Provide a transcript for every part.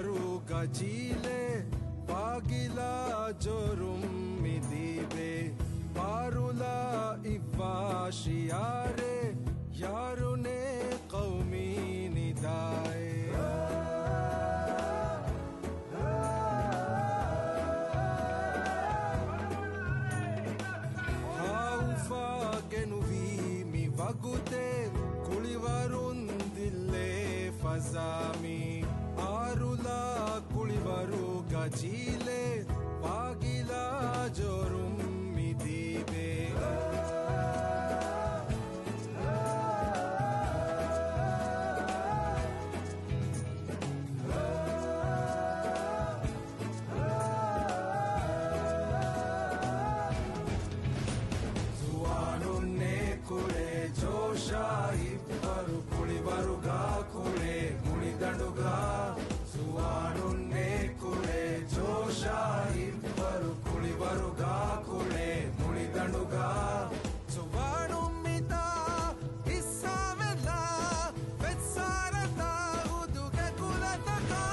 gajile pagila jorum midibe parula ivashiare yarune qaumi nidae haufa genuvi mi vagute kulivarundille fazami arula kulivaru gajile pagila jorum midibe zuanunne kule josha ivaru kulivaruga kule mulidanduga zuanunne kule josha ivaru kulivaruga kule mulidanduga zuanumita isavela vetsarata uduge kulataka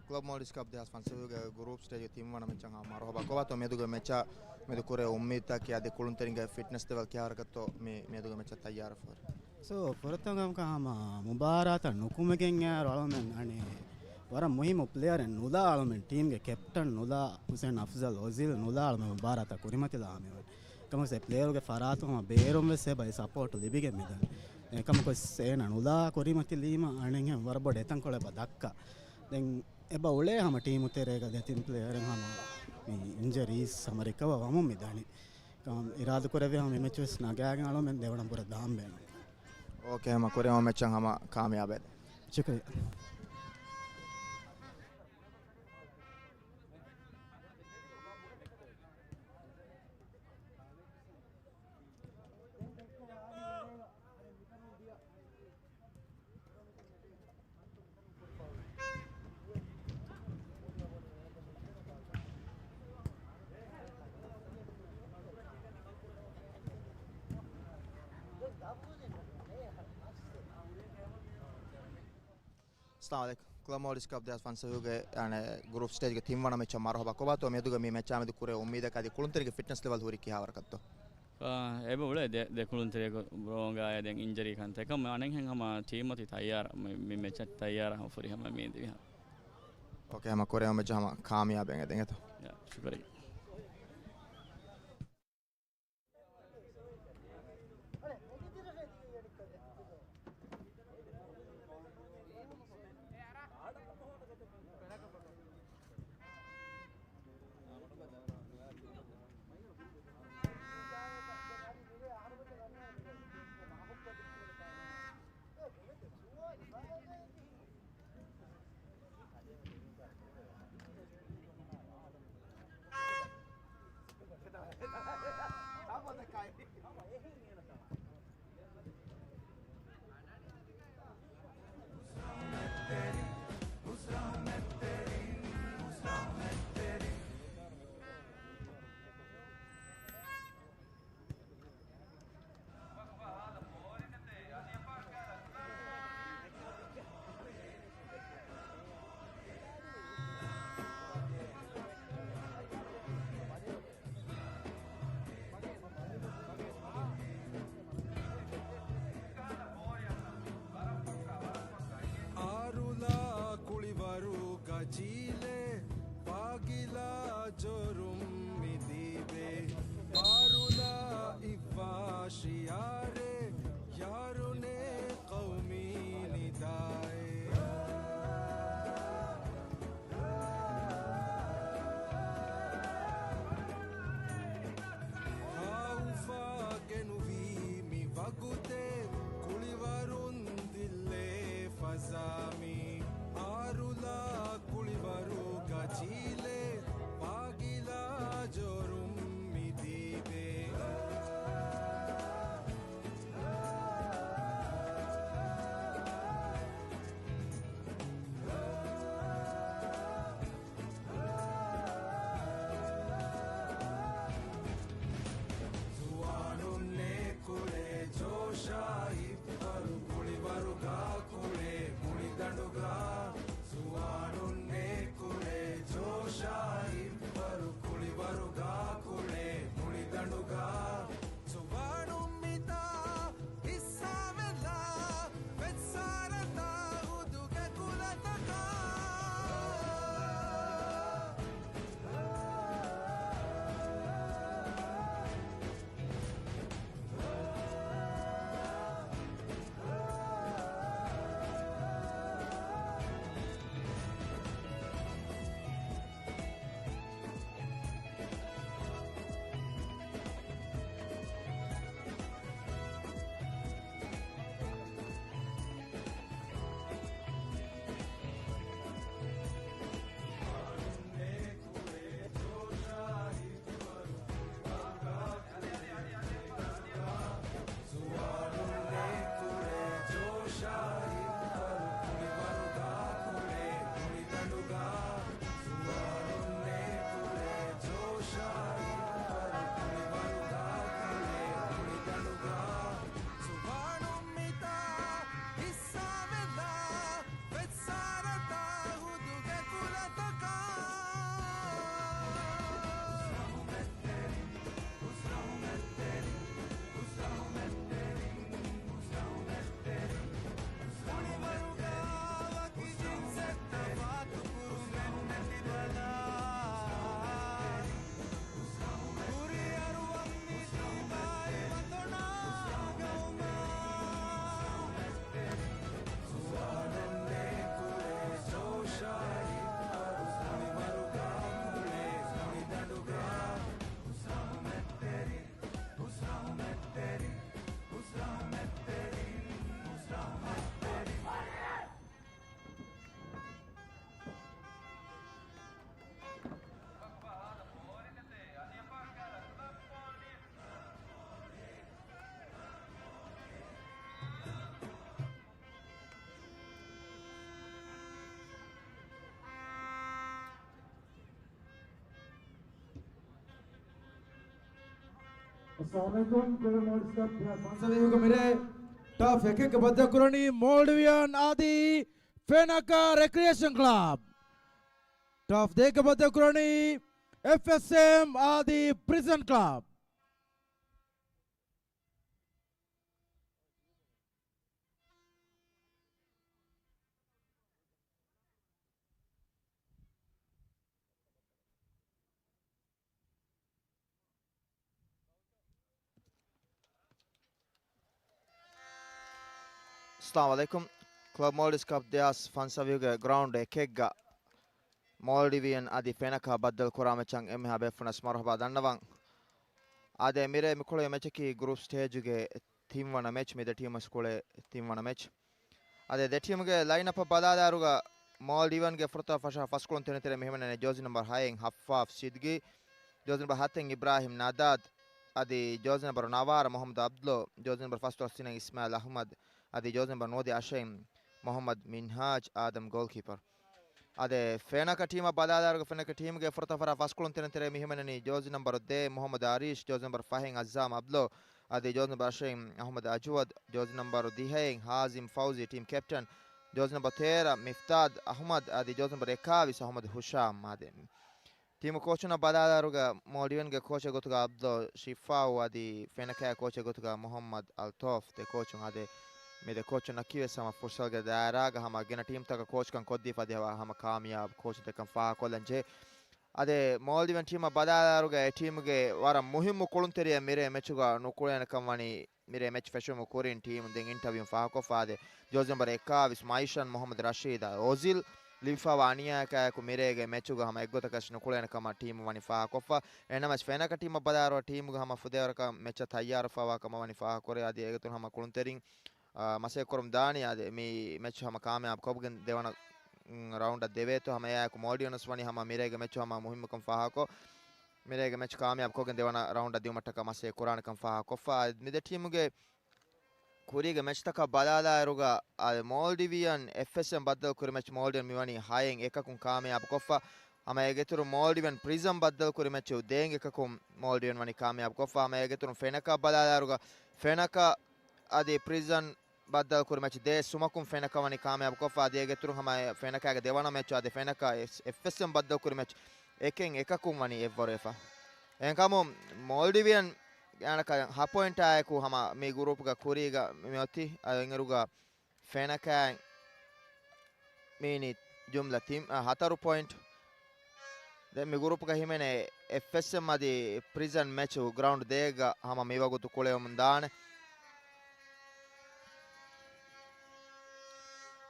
club ಮೋಡಿಸ್ cup ದೆ sponsor group stage team ವನ ಮೆಚ್ಚ ಮಾರೋಬಾ ಕೋವಾತೋ ಮೆದುಗ ಮೆಚ್ಚ ಮೆದು ಕುರೆ ಉಮ್ಮೀದ್ ತಾ ಕಿಯಾದೆ ಕುಳುಂತರಿಂಗ fitness level char ಕತ್ತೋ ಮೆದುಗ ಮೆಚ್ಚ ತಯಾರ for so ಫರತಂಗಂ ಕಮ ಮುಬಾರಾತ ನುಕುಮಗೆನ್ ಯಾರ್ ಅಳಮೆನ್ ಅನೆ ವರ ಮುಹಿಮ ಪ್ಲೇಯರ್ ಎನ್ ನುದಾ ಅಳಮೆನ್ ಟೀಮ್ ಗೆ ಕ್ಯಾಪ್ಟನ್ ನುದಾ ಹುಸೇನ್ ಅಫ್ಜಲ್ ಓಜಿಲ್ ನುದಾ ಅಳಮೆನ್ ಮುಬಾರಾತ ಕುರಿಮತಿ ಲಾಮೆ ಕಮಸೆ ಪ್ಲೇಯರ್ ಗೆ ಫರಾತು ಬೇರೊಂ ವೆಸೆ ಬೈ ಸಪೋರ್ಟ್ ಲಿಬಿಗೆ ಮಿದನ್ ಕಮ ಕೊಸ್ ಸೇನ ನುದಾ ಕುರಿಮತಿ ಲೀಮ ಅಣೆಂಗೆ ವರ ಬೊಡೆ ತಂಕೊಳೆ ಬದಕ್ಕ ದೆನ್ ಎಬ ಒಳೆ ಹಮ ಟೀಮ್ ತೆರೆಗ ದೆತಿನ್ ಪ್ಲೇಯರ್ ಹಮ ಇಂಜರೀಸ್ ಸಮರಿಕವ ವಮ ಮಿದಾನಿ ಇರಾದ ಕೊರೆವೆ ಹಮ ಮೆಚಸ್ ನಗಾಗ ಅಳಮೆನ್ ದೇವಣಂ ಪುರ ದಾಂಬೆ ಓಕೆ ಹಮ ಕೊರೆ ಹಮ ಮೆಚ್ಚ ಹಮ ಕಾಮಯಾಬೆ ಶುಕ್ರಿಯ السلام عليكم كلام مولش كاب داس فان سويغا يعني جروب ستيج تيم وانا ميتش مرحبا كوباتو ميدوغا مي ميتش امد كوري اميدا كادي كولونتريغا فيتنس ليفل هوري كي هاوركتو ebe ule de kuluntere ko bronga ya den injury kan te kam anen hen hama team ati tayyar me mecha tayyar ha furi hama me di ha اوكي ما كوري ما جاما كامياب ان دنگتو ya shukari Chile pagila jorum midibe parula ifashiare yarune qawmi nidae haufa genuvi mi vagute kulivarun dille fazami arula kulivaru gachile pagila jorum midibe zuanunne kule josha ipparu kulivaru ga kule mulidanduga ಸುವಾನುನ್ನೆ ಕುಳೆ ಜೋಶ ಇಬ್ಬರು ಕುಳಿವರುಗ ಕುಳೆ ಮುಳಿದಣುಗ ಸುವಾನುಮ್ಮಿತ ಇಸ್ಸಾವೆಲ್ಲ ವೆತ್ಸಾರತ ಉದುಗೆ ಕುಲತಕ सभी को मेरे top एक एक बद्दा कुरानी मोल्डवियन आदि Fenaka Recreation Club. Top Dekabata Kurani FSM Adi Prison Club. Assalamu alaikum. Club Maldives Cup දෙහස් ෆන්සවියුගේ ground එකෙක්ග Maldivian adi Fenaka baddal kuramechang emme habe funas marhaba dannawan. Ade mire mikole mechki group stage ge team wana match me the team skole team wana match. Ade the team ge line up badadaruga Maldivian ge furta fasha first kolon tenetere mehmene jersey number 5 Haffaf Sidgi, jersey number 7 Ibrahim Nadad, adi jersey number 9 Muhammad Abdullo, jersey number 1 Ismail Ahmad, adi jersey number 9 Ashim Muhammad Minhaj Adam goalkeeper. Ade Fenaka team badadaruga Fenaka team ge furta fara first kolon tenetere mehmene jersey number 10 Muhammad Arish, jersey number 5 Azam Abdullo, adi jersey number 8 Ahmad Ajwad, jersey number 10 Hazim Fauzi team captain, jersey number 13 Miftad Ahmad, adi jersey number 21 Ahmad Husham. Ade team coach na badadaruga Maldivian ge coach gotuga Abdullo Shifau, adi Fenaka coach gotuga Muhammad Altof te coach ade me de coach na kiwe sama fursal ge daaraga hama gena team taka coach kan koddi fadeva hama kamyab coach te kan fa kolanje. Ade Maldivian team badadaruga e team ge wara muhimmu kolunteriya mire matchuga nukulena kamani mire match fashion korean team den interview fa ko fade jersey number 21 Maishan Muhammad Rashid Ozil Lifa Wania ka ku mirege matchuga hama eggota kasnu kulena kama team wani fa ko fa enama Fenaka team badaro team ga hama fudewara ka match tayyar fa wa kama wani fa kore adi egetun hama kulunterin mase korum dani ade mi match hama kamyab kobgen devana round deveto hama ya ku Maldivians wani hama mirege match hama muhimmukam fa ko mirege match kamyab kogen devana round diumata ka mase qur'an kam fa ko fa mide team ge kurige match taka balala eruga Maldivian FSM baddal kuri match Maldivian miwani hayen ekakun kamyab ko fa ama egeturu Maldivian Prism baddal kuri match udeng ekakun Maldivian wani kamyab ko fa ama egeturu Fenaka balala eruga Fenaka adi Prison baddal kuri match de sumakun Fenaka wani kamyab ko fa adi egeturu hama Fenaka ge devana match adi Fenaka FSM baddal kuri match eken ekakun wani evvorefa enkamu Maldivian yanaka ha point ayeku hama me group ga kuriga meoti engeruga Fenaka mini jumla team 4 point den me group ga himene FSM adi Prison match ground dega hama mewagutu kolewum daane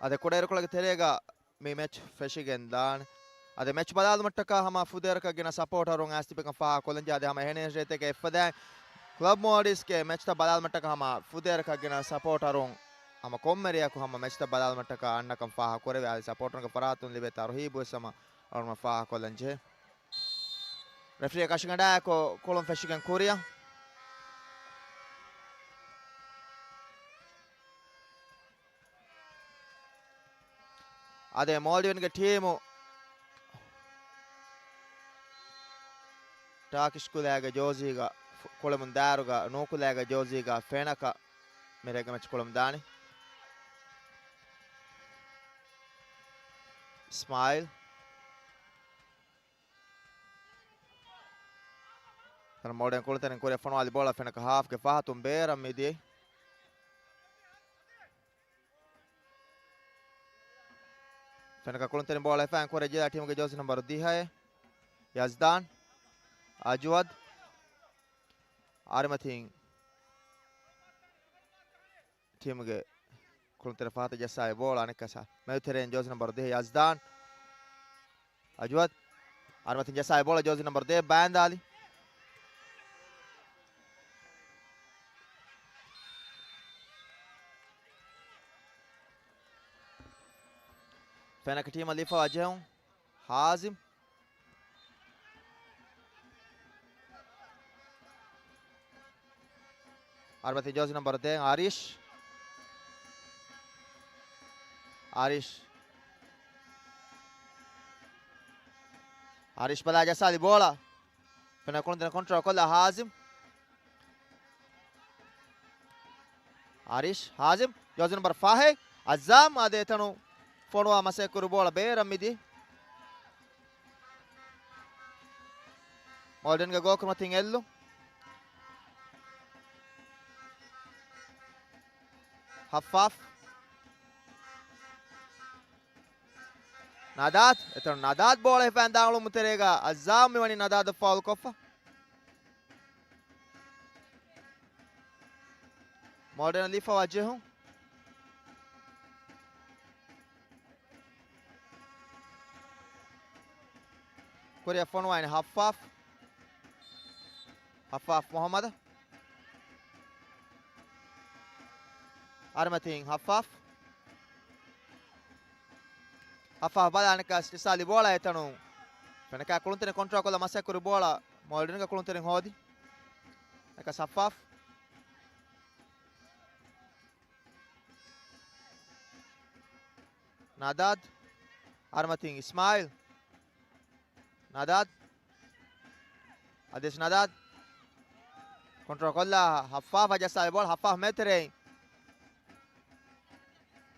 ade koderukolage terega me match fashigen daane ade match badal mattaka hama fuderaka gena support harun astipekan fa kolanja ade hama hene reteke effadan Club Maldives ke match ta badal mattaka hama fuderaka gena support harun hama kommeriya ku hama match ta badal mattaka annakam fa koreve ade support naka paratun libe tarhibu sama arma fa kolanje referee kashingada ko kolon fashigen korea ade Maldivian ge team Turkish kulaga Joziga kolemun daruga nokulaga Joziga Fenaka merega match kolum dani Smile tan Maldivian kolten Korea fanwali bola Fenaka half ge fahatum beram midi Fenaka kolten bola fan Korea jela team ge jersey number 10 Yazdan Ajwad Armathing team ge kolten fahata jasa bola anekasa meuteren jersey number 10 Yazdan Ajwad Armathing jasa bola jersey number 10 Bandali Fenaka team alifa wajhum Hazim Armathing jersey number 10 Arish bala jasa di bola Fenaka kolten control kolla Hazim Hazim jersey number 5 Azam ade tanu Fonua Masekuru bola beera midi. Malden ga gokuma tingellu. Haffaf. Nadad, etan Nadad bola hefan daulu muterega Azam miwani Nadad foul koffa. Malden lifa wajehum. Korea Fonua in Haffaf. Haffaf Muhammad. Armating Haffaf. Haffaf balanakas sali bola etanu. Penaka kuluntene control kolla Masekuru bola. Malden ga kuluntene hodi. Nakas Haffaf. Nadad. Armating Ismail. Nadad. Ades Nadad. Control kolla Haffaf aja sali bola. Haffaf metere.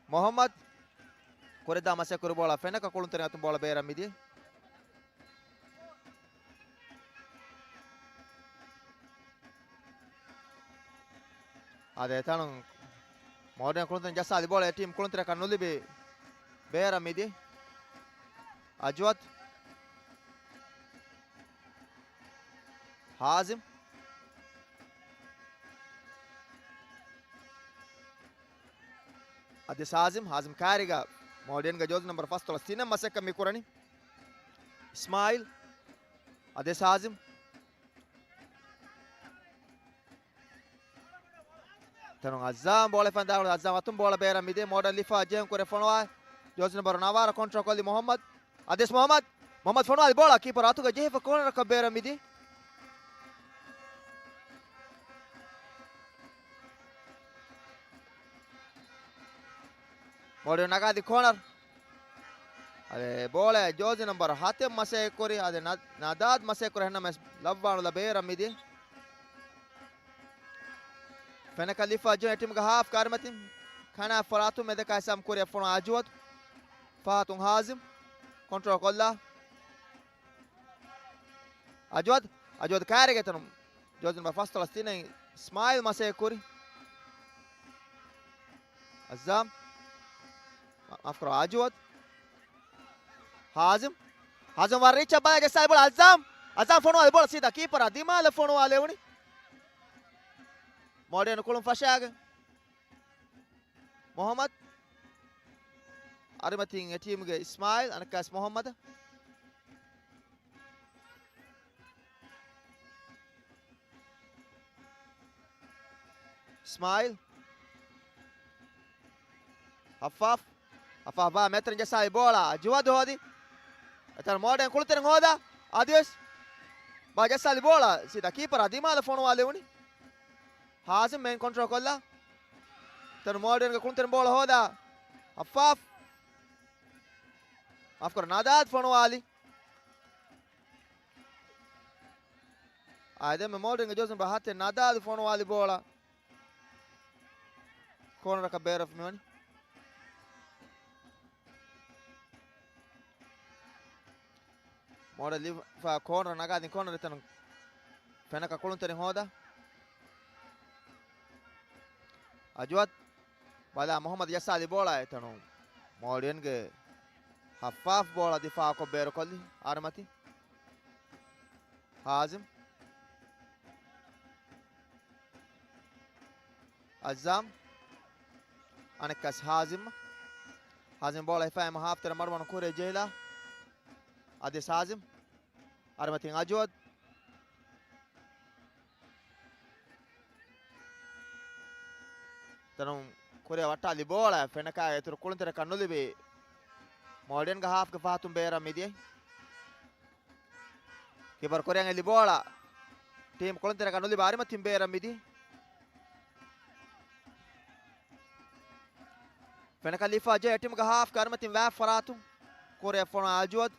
Muhammad. Koreda Masekuru bola fenaka kuluntene atun bola beera midi. Ade tanun Modern kuluntene jasali bola team kuluntene kanulibi beera midi. Ajwat. Hazim. Ades Hazim. Hazim kariga. Modern ga jose number first tola sinem Maseka mikurani. Ismail. Ades Hazim. Tanong Azam bola fan daulu Azam atun bola beera midi. Modern lifa jem kore fonwa. Jose number Nawara control kolli Muhammad. Ades Muhammad. Muhammad fonwa bola keeper atuga jefa corner ka beera midi. Modern nagadi corner. Ade bola Jose number Hatem Masekuri ade Nadad Masekuri henna mes lavvanu la beera midi. Fenaka lifa jo team ga half karmatim. Kana faratu medeka sam Korea fon Ajwat. Fatun Hazim. Control kolla. Ajwat karige tanum. Jose number first Palestine Ismail Masekuri. Azam. Afkro Ajwat. Hazim warricha bala jasa bola Azam fono wale bola sida keeper adima le fono wale uni. Modern kulum fashaga. Muhammad. Arimating team ge Ismail anakas Muhammad. Ismail. Haffaf ba metren jasa bola Ajwad hodi. Etan Modern kuluteren hoda Adios. Ba jasa bola sida keeper adima le fono wale uni. Hazim main control kolla. Etan Modern ga kuluteren bola hoda. Haffaf. Afkar Nadad fono wali. Aide me Modern ga Jose bahate Nadad fono wali bola. Corner ka bear of me. Modern live fa corner nagadi corner etan fenaka kuluntene hoda. Ajwat bala Muhammad Yasali bola etanu Modern ge Haffaf bola difa ko bear kolli Armati. Hazim. Azam. Anakas Hazim bola ifa ma half tera marwan kore jela. Ades Hazim. Armating Ajwad. Tanong Korea watali bola fenaka etur kuluntera kanulibe. Modern ga half ga fatum beera midi. Keeper Korea ngali bola. Team kuluntera kanulibe Armating beera midi. Fenaka lifa je team ga half ga Armating wa faratu. Korea fona Ajwad.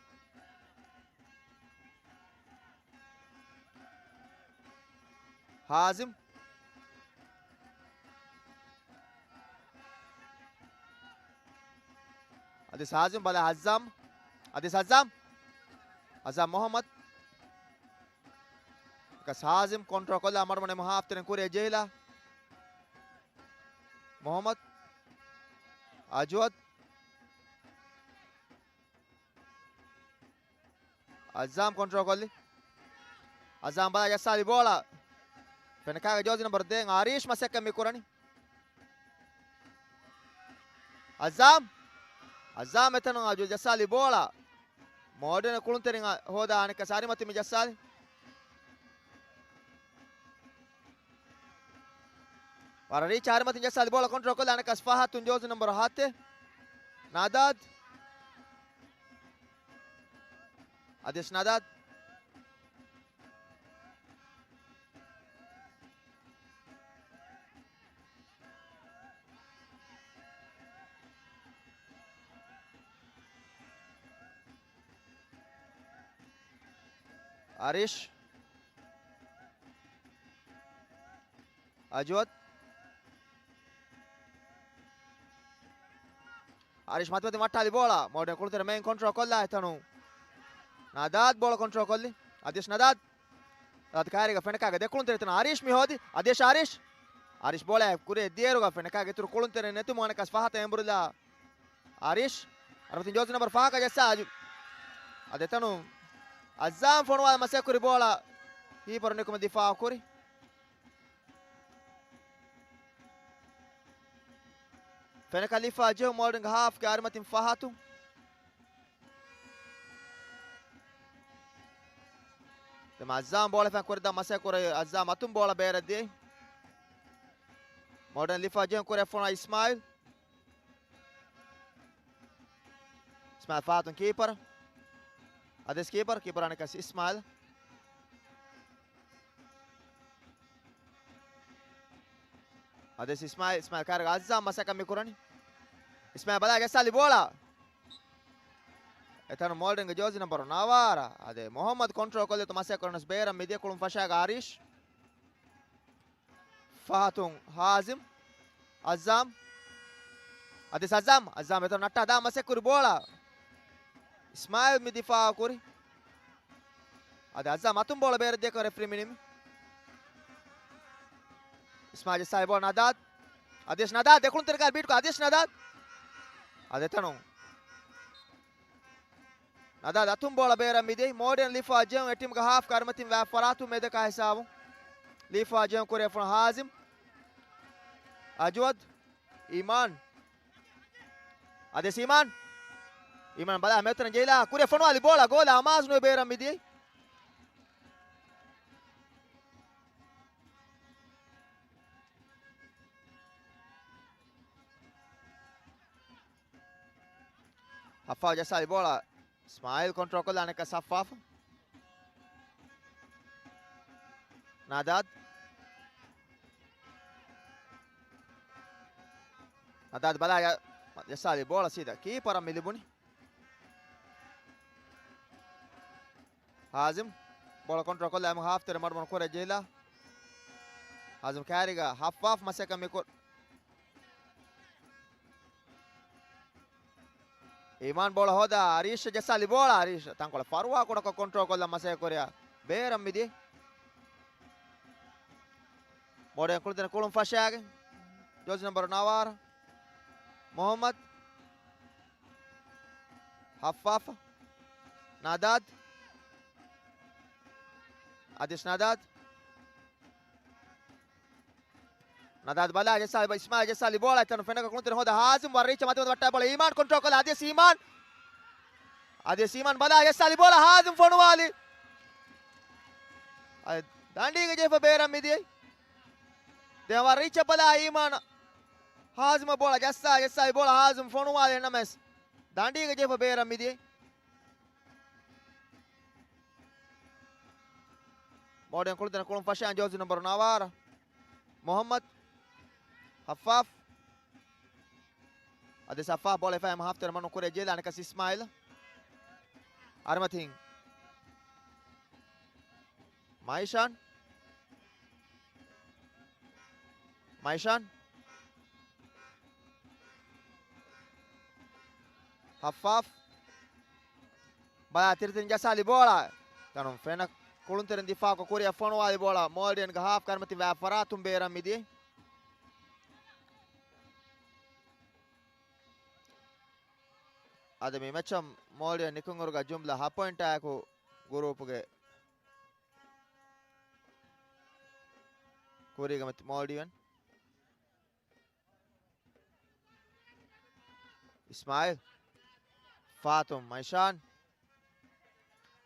Hazim. Adis Hazim bala Azam. Adis Azam. Azam Mohammad. Kas Hazim control kolla marmane muhafteren kure jela. Mohammad. Ajwad. Azam control kolli. Azam bala yassali bola. Fenakaga jozi number 10 Arish masek mikurani. Azam. Azam etanu aju yassali bola. Modern kulunterin hoda anika sarimati mi yassali. Warari charimati yassali bola control kolla anika Fahatun jozi number 7 Nadad. Adis Nadad. Arish. Ajwad. Arish matmati mattali bola. Modern kultere main control kolla etanu. Nadad bola control kolli. Adesh Nadad. Nadad kairiga fenakaga de kuluntere etanu Arish mi hodi. Adesh Arish. Arish bola kure dieruga fenakaga eturu kuluntere netu monakas Fahata emburila. Arish. Armatin jozi number 5 ka jessa aju. Adetanu Azam fonwala masekuri bola. Keeper ne kuma difaa kuri. Fenakalifa jo modern half ke Armatin Fahatu. Tema Azam bola fen kurda masekuri Azam atum bola beradi. Modern lifa jo kure fona Ismail. Ismail Fahatun keeper. Ades keeper anekas Ismail. Ades Ismail karga Azam masaka mikurani. Ismail bala gesali bola. Etanu Molden ge jozi number Nawara. Ade Muhammad control kolle to masaka konas beram media kulum fashaga Arish. Fahatun Hazim. Azam. Ades Azam etanu natta da masakuri bola. Ismail mi difaa kuri. Ade Azam atum bola beera deka referee minimi. Ismail sai bola Nadad. Adesh Nadad dekulun tergal beat ko Adesh Nadad. Ade tanu. Nadad atum bola beera mide modern lifa jam etim ga half karmatin va faratu mede ka hisabu. Lifa jam kore from Hazim. Ajwad. Iman. Adesh Iman. Iman bala metran jela kure fonu ali bola gola amaz no beram midi Hafaf jasali bola Ismail control kolla anek Safaf Nadad bala jasali bola sida keeper milibuni Hazim bola control kolla am half tere marmon kore jela Hazim kairiga Hafaf maseka mikor Iman bola hoda Arish jasali bola Arish tankola farwa kodaka control kolla maseka korea beram midi Modern kulten kulum fashage jozi number Nawar Muhammad Hafaf Nadad Adesh Nadad bala jasali Ismail jasali bola etanu fenaka kuluntere hoda Hazim warricha mati watta bola Iman control kola Adesh Iman bala jasali bola Hazim fonwali dandige jefa beram midi de warricha bala Iman Hazim bola jasali bola Hazim fonwali names dandige jefa beram midi Modern kulten kulum fashan jozi number Nawar Muhammad Hafaf Ade Safaf bola fam hafter manu kure jela anekas Ismail Armatin Maishan Hafaf. Bala tiritin jasali bola. Tanum fena kulunterin difa ko kuria fonwali bola. Molden ga half karmati va faratum beram midi. Ada me matcham Molden nikungurga jumla half point ko gurupuge kuriga mati Molden. Ismail. Fatum Maishan.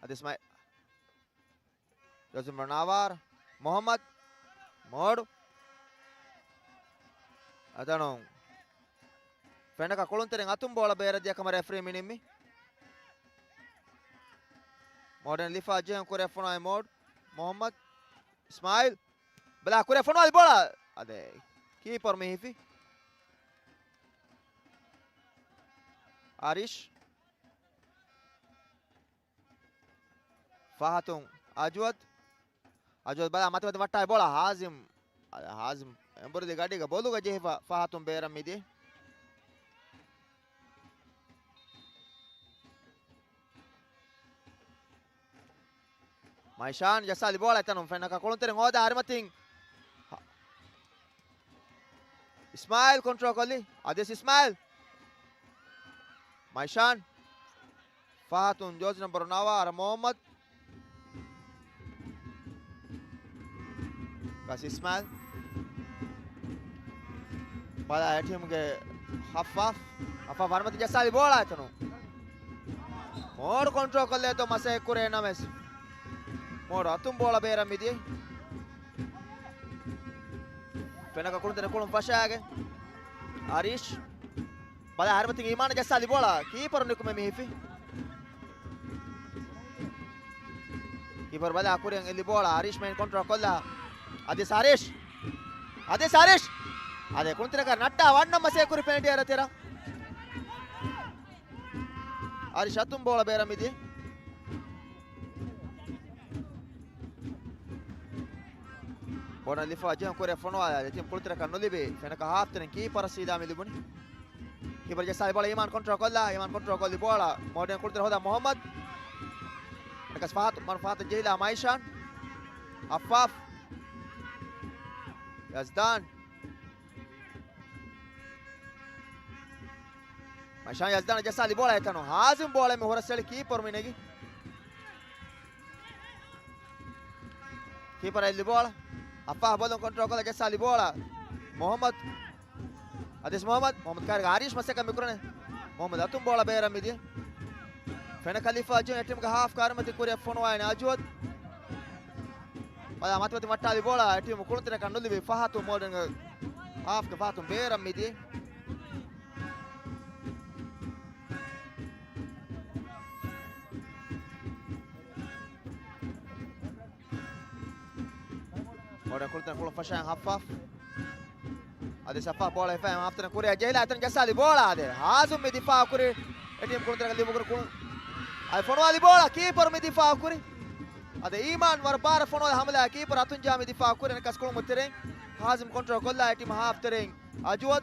Ada Ismail. Joseph Navar. Muhammad. Mod. Adano. Fenaka kuluntereng atum bola bera dia kamar referee minimmi. Modern lifa jeng kore fonai mod. Muhammad. Ismail. Bela kore fonai bola. Ade. Keeper mihifi. Arish. Fahatung Ajwad. Ajwad bala mati mati wattai bola Hazim. Hazim emburu de gadiga boluga jehifa Fahatung beram midi. Maishan jasali bola tanum fenaka kolontereng oda harimating. Ismail control kali. Ades Ismail. Maishan. Fahatung Jose number Nawar Muhammad. Kasih Ismail. Bala tim ke Hafaf. Hafaf harimating jasali bola tanum. More control kali to masih kure names. More atum bola beram midi. Fenaka kuluntere kulun fashage. Arish. Bala harimating Iman jasali bola. Keeper nikume mihifi. Keeper bala kurang eli bola. Arish main control kolla. Ades Arish. Ades Arish. Ade kuluntere ka natta wanna masih kuri penalty ara tera. Arish atum bola beram midi. Bona lifa jeng kore fonwala tim kuluntere ka nolibe. Fenaka half tenen keeper sida milibuni. Keeper jasali bola Iman control kolla. Iman control kolli bola. Modern kuluntere hoda Muhammad. Nekas Fahat manfaat jehila Maishan. Affaf. Yazdan. Maishan Yazdan jasali bola etano. Hazim bola me horaseli keeper minegi. Keeper eli bola. Affaf bolon control kolla jasali bola. Muhammad. Ades Muhammad. Muhammad karga Arish maseka mikurane. Muhammad atum bola beram midi. Fena Khalifa jeng tim ka half karmati kure fonwaine Ajwad. Bala mati mati mattali bola tim kuluntere kan nolibe Fahatu Modern half ka Fahatu beram midi. Modern kuluntere kulun fashan Hafaf. Ade Hafaf bola fam after kure jehila atan jasali bola ade. Hazum me difa kure tim kuluntere kan libu kure ay fonwali bola keeper me difa kuri ade Iman war bar fonwali hamla keeper atun jami difa kuri nekas kolum tereng Hazim control kolla tim half tereng Ajwad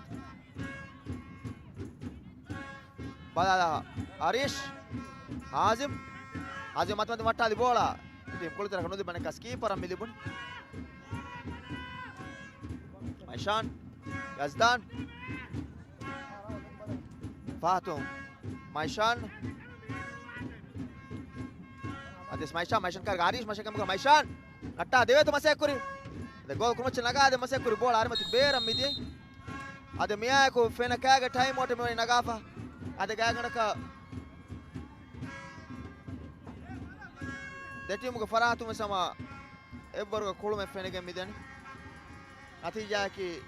bala Arish Hazim mat mattali bola tim kulutera kanudi banekas keeper milibun Maishan Yazdan Fatum Maishan Ades Maishan karga Arish masih kamu Maishan natta dewe to masih kuri de gol kuno naga de masih kuri bola armati beram midi ade miya ko fena kaga time ote me nagafa ade gaga ka de tim ko faratu me sama ebbar ko kulume fena ge midani natija ki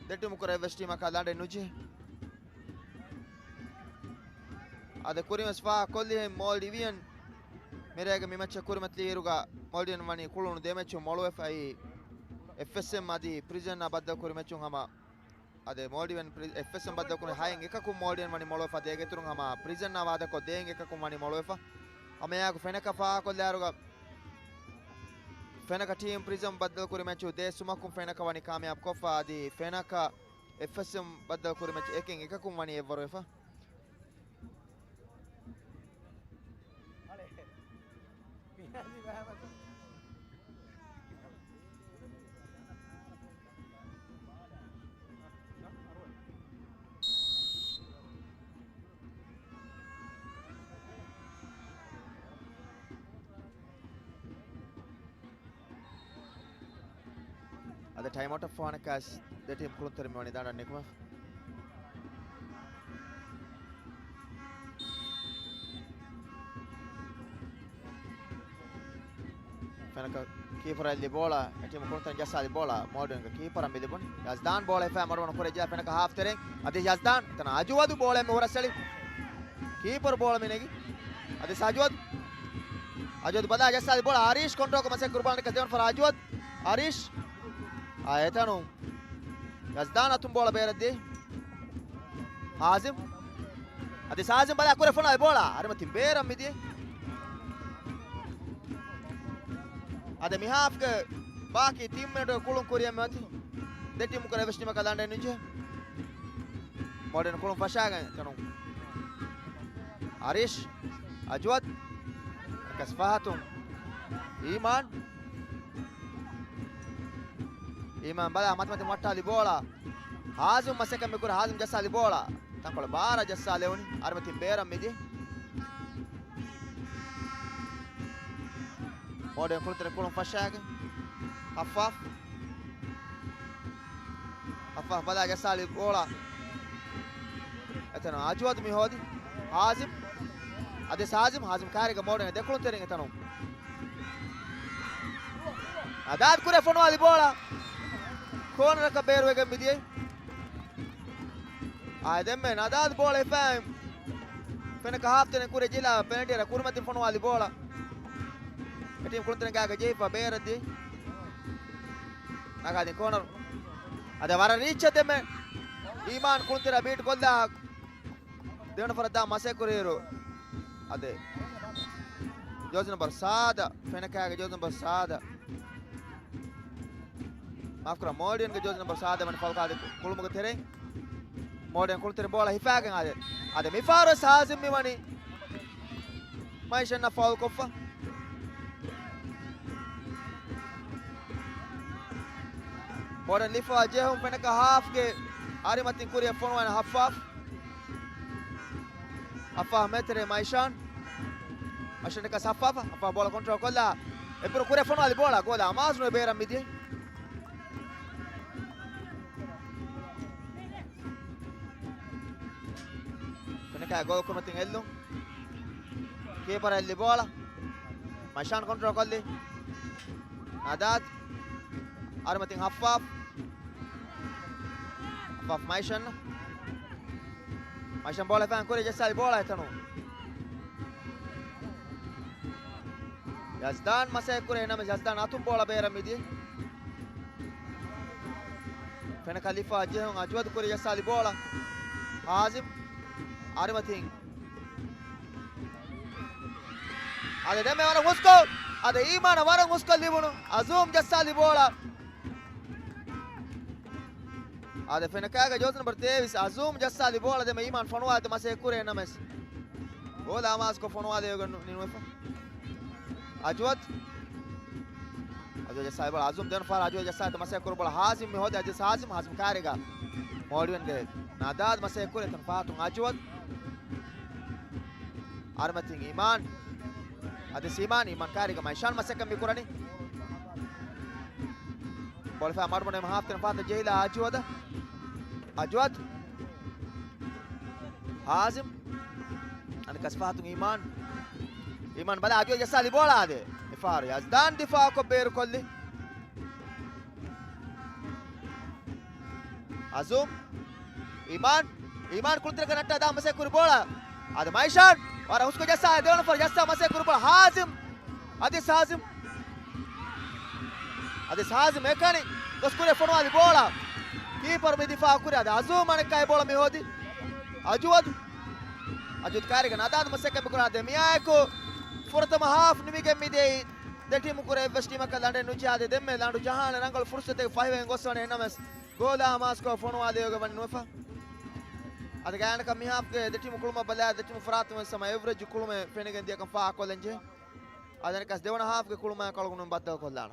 de tim ko revesti ma kalande nuji ade kuri mesfa kolli Moldivian merega mi match kurmatli iruga Moldian mani kulunu de match molo FI FSM adi prison abadda kuri match hama ade Moldian FSM badda kuri hayen ekaku Moldian mani molo fa dege turun hama prison na wada ko denge ekaku mani molo fa ameya ko fenaka fa ko laruga fenaka team prison badda kuri match de sumakum fenaka wani kamyab ko fa adi fenaka FSM badda kuri match eken ekaku mani evaro fa ada time out of one cash detim kulunter me wani dana nikma fenaka keeper alli bola detim kulunter jassali bola modern ka keeper amide boni yazdan bola fa marwana kore jila fenaka half tereng ade yazdan tana ajuwadu bola me horasali keeper bola menegi ade sajuwadu ajuwadu bada jassali bola harish control ko mase kurban ka devan for ajuwadu harish ayetanu yazdan atum bola beradde hazim ade hazim bala kore fona bola arima tim beram midi ade mihaf ke baki team mate kulun koriya mati detti mu kore vestima kalande ninje modern kulun fashaga tanu harish ajwad kasfahatum iman Iman bala matematik wattali bola hazum maseka me kur hazum jassali bola tankola bara jassale woni armatin beram midi modern kultere kulon fashaga affaf bala jassali bola etana ajwad mi hodi hazim ade hazim kariga modern de kultere etanu adad kure fonwali bola corner ka beruwege midiyey ademme nadad bola fam fenaka haftene kure jila penalty ra kurmati fonwali bola team kulunten gaga jeifa beradi nagadi corner ada wara reach demme iman kulunten beat golla devana farada mase kuriru ade jose number 7 fenaka ga jose number 7 maaf kara modern ke jose number 7 man foul kade kulumuga tereng modern kultere bola hifagen ade mi faros hazim mi wani maishanna foul koffa modern lifa jehum penaka half ke arimatin kuriya fonwana half metre maishan ashane ka safafa bola control kolla epro kuriya fonwali bola gola amazno beram midi gol kurmatin ellu keeper elli bola mashan control kolli nadad armatin haffaf mashan bola fan kore jassali bola etanu yazdan masay kore nam yazdan atum bola beramidi fena khalifa jehun ajwad kore jassali bola hazim Arimatin ade demme wana musko ade imana wana musko libunu azum jassali bola ade fenakaga jose number 23 azum jassali bola demme iman fonwa de mase kure names bola amas ko fonwa de ninufa ajwat jassali bola azum den far ajwat jassali de mase kure bola hazim me hoda hazim karega modwen ge nadad mase kure tan fatun ajwat armatin iman ade siman iman kariga maishan masakam bikurani bol fa marmone mahaften fata jehila ajwad hazim an kasfatun iman bala ajwad jasali bola ade ifar yazdan difa ko ber kolli azum iman kultre kanatta da masakur bola ade maishan Ora usko jassa devana for jassa mase kurba hazim ekani uskure fonwali bola keeper me difa kure ade azum ane kai bola me hodi ajud kariga nadad mase kam kura ade miyako furtama half nimige me dei deti mu kure vestima ka lande nuchi ade demme landu jahana rangal fursate 5 en gosone enames gola masko fonwali yoga ban nofa ade gayana kam mihaf ge deti mu kuluma bala deti mu fratum sama average kulume fenigen dia kam fa kolenje ಅದನಕಸ್ දෙවන හාෆ්ගේ කුළුමය කලගුණම් බද්දව කොල්ලාන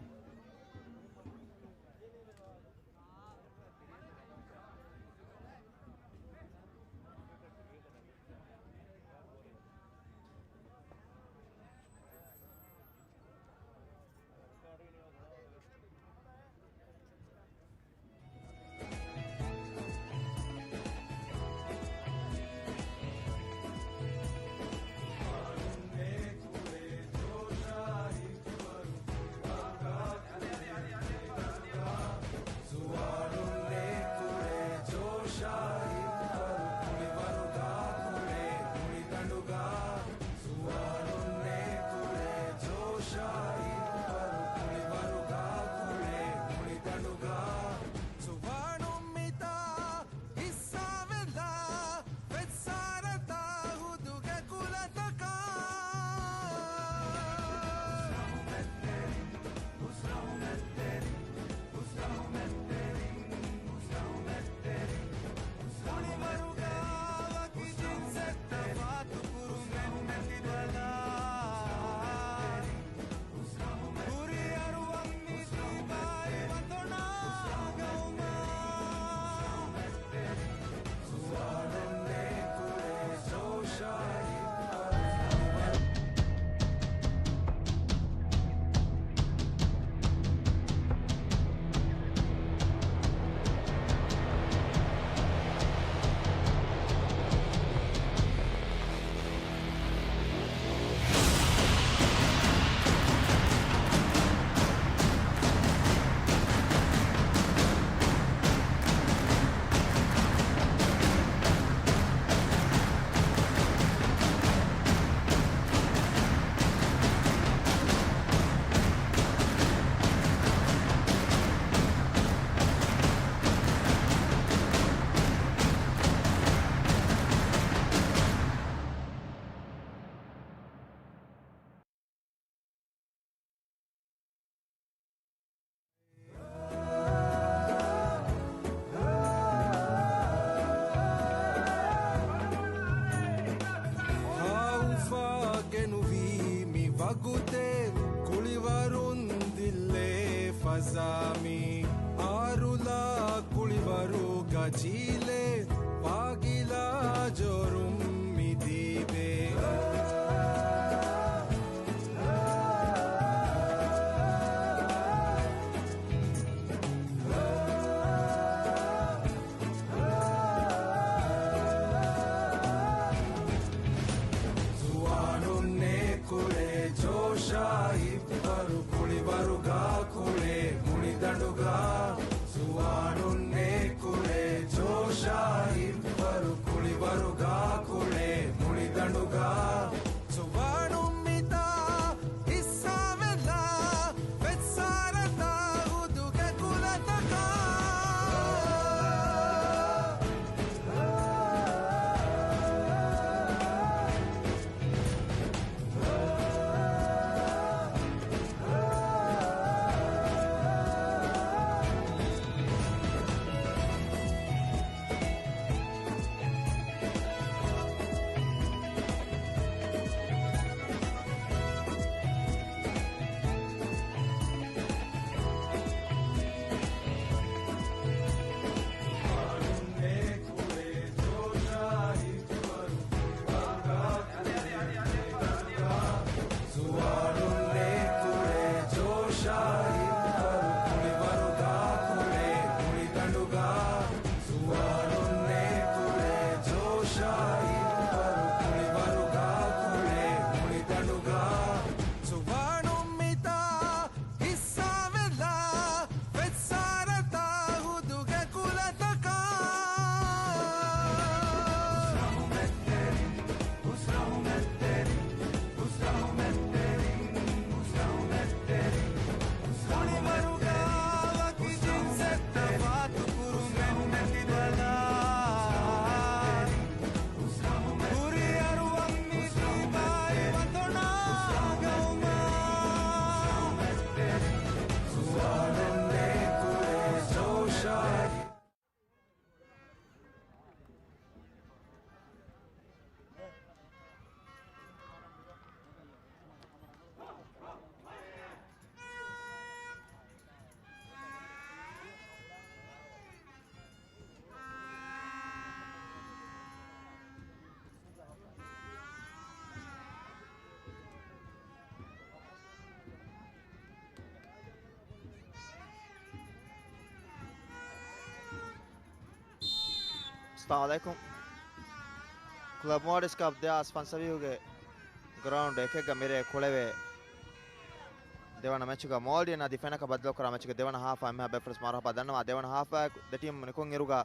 Fazami Arula Kulivaru Gajile Pagila Jorum Midibe Zuanum ne kule Josha Assalamu alaikum. Club Modis Cup දෙහස් 500ගේ ground එකක මිරේ කොළවේ දෙවන match එක මෝල්ඩියන් අධි ෆෙනක බදල කරා match එක දෙවන half එම බෙෆ්‍රස් මාරහපා දන්නවා දෙවන half දෙටීම් නිකොන් ඉරුගා